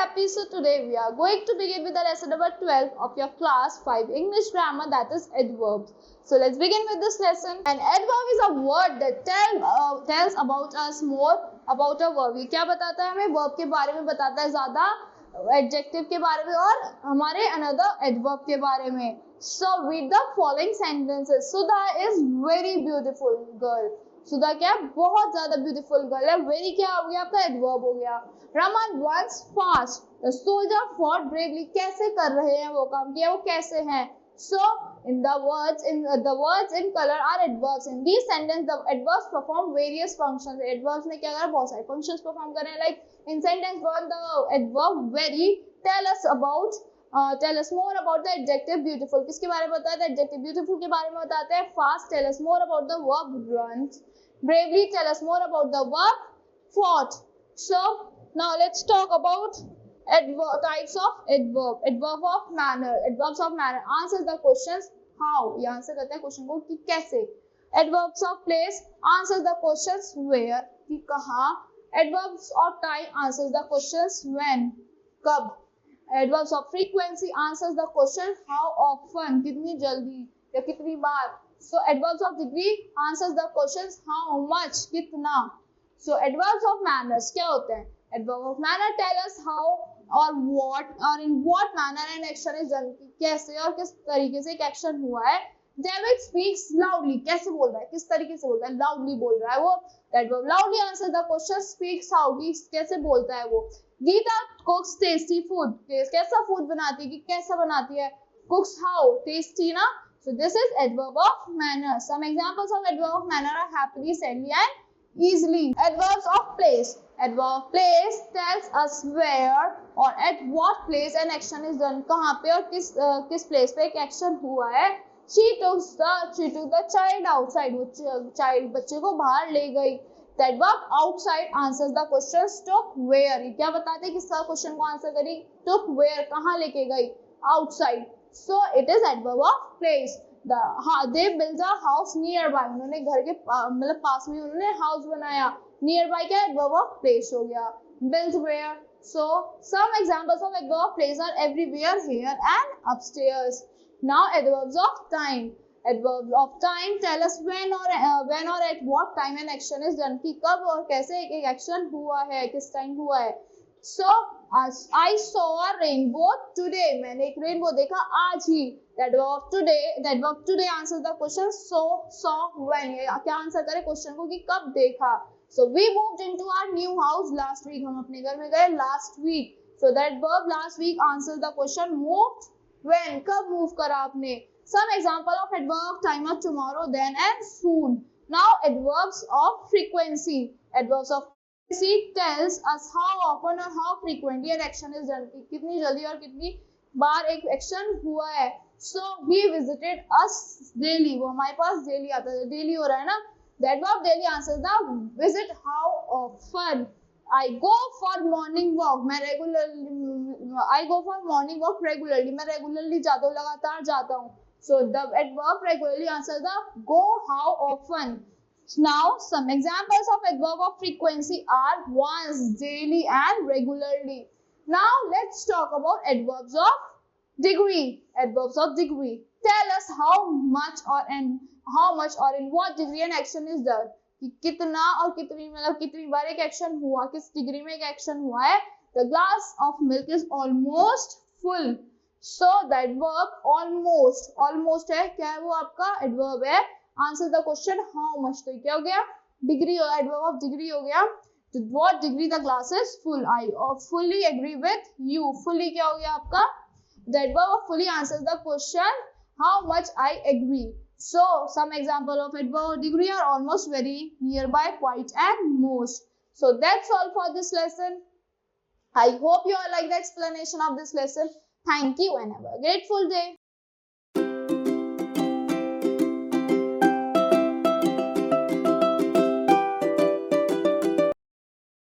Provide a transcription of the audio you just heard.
happy. So today we are going to begin with the lesson number 12 of your class 5 English grammar, that is adverbs. So let's begin with this lesson. An adverb is a word that tells about us more about a verb. ये क्या बताता है हमें? verb के बारे में बताता है ज्यादा, adjective के बारे में और हमारे another adverb के बारे में. So read the following sentences. Sudha is very beautiful girl. सुधा क्या है? बहुत ज्यादा ब्यूटीफुल गर्ल है. वेरी क्या हो गया आपका? एडवर्ब हो गया. Raman runs fast. The soldier fought bravely. कैसे कर रहे हैं वो काम किया, वो कैसे हैं? So in the words in color are adverbs. In these sentences the adverbs perform various functions. Adverbs ने क्या करा? बहुत सारे functions perform कर रहे हैं. Like in sentence 1 the adverb very tell us more about the adjective beautiful. किसके बारे में बताया? The adjective beautiful के बारे में बताते हैं. Fast tell us more about the verb runs. Bravely tell us more about the verb fought. So now let's talk about types of adverb. Adverb of manner. Adverbs of manner answers the questions how. ये answer करता है question को कि कैसे. Adverbs of place answers the questions where, कि कहाँ. Adverbs of time answers the questions when, कब. Adverbs of frequency answers the question how often, कितनी जल्दी या कितनी बार. So adverbs of degree answers the questions how much, कितना. So adverbs of manners क्या होते हैं? Adverb of manner tell us how or what or in what manner an action is done. कैसे और किस तरीके से एक action हुआ है. David speaks loudly. कैसे बोल रहा है? किस तरीके से बोल रहा है? Loudly बोल रहा है वो. Adverb loudly answers the question speaks loudly. कैसे बोलता है वो. Gita cooks tasty food. कैसा food बनाती है? कि कैसा बनाती है? Cooks how? Tasty ना. So this is adverb of manner. Some examples of adverb of manner are happily, sadly and easily. Adverbs of place. Adverb of place tells us where or at what place an action is done. कहाँ पे और किस place पे एक action हुआ है. She took the child outside. वो child बच्चे को बाहर ले गई. The adverb outside answers the question took where. ये क्या बताते हैं? किस question को answer करी? Took where, कहाँ लेके गई? Outside. So it is adverb of place. They built a house nearby. उन्होंने घर के मतलब पास में उन्होंने house बनाया. Nearby क्या adverb of place हो गया. Built where. So some examples of adverb of place are everywhere, here and upstairs. Now adverbs of time. Adverbs of time tell us when or at what time an action is done. कि कब और कैसे एक action हुआ है, किस time हुआ है. So I saw a rainbow today. मैंने एक rainbow देखा आज ही. That verb today answers the question saw when. ये क्या आंसर करे क्वेश्चन को कि कब देखा. So we moved into our new house last week. हम अपने घर में गए last week. So that verb last week answers the question moved when. कब move करा आपने. Some example of adverb time are tomorrow, then and soon. Now adverbs of frequency. Adverbs of frequency tells us how often or how frequently an action is done. कितनी जल्दी और कितनी बार एक action हुआ है. So he visited us daily. वो हमारे पास daily आता है. daily हो रहा है ना. That verb daily answers the visit how often. I go for morning walk. I go for morning walk regularly. मैं regularly जाता हूँ, लगातार जाता हूँ. So the adverb regularly answers the go how often. Now some examples of adverb of frequency are once, daily and regularly. Now let's talk about adverbs of degree. Adverbs of degree tell us how much or in what degree an action is done. कि कितना और कितनी मतलब कितनी बार एक action हुआ, किस degree में एक action हुआ है. The glass of milk is almost full. So that verb almost है क्या है वो आपका adverb है. Answer the question how much. तो क्या हो गया? Degree हो गया. Adverb of degree हो गया. To what degree the glass is full. I fully agree with you. Fully क्या हो गया आपका? The adverb of fully answers the question how much I agree. So some example of adverb of degree are almost, very, nearby, quite and most. So that's all for this lesson. I hope you all like the explanation of this lesson. Thank you and have a grateful day.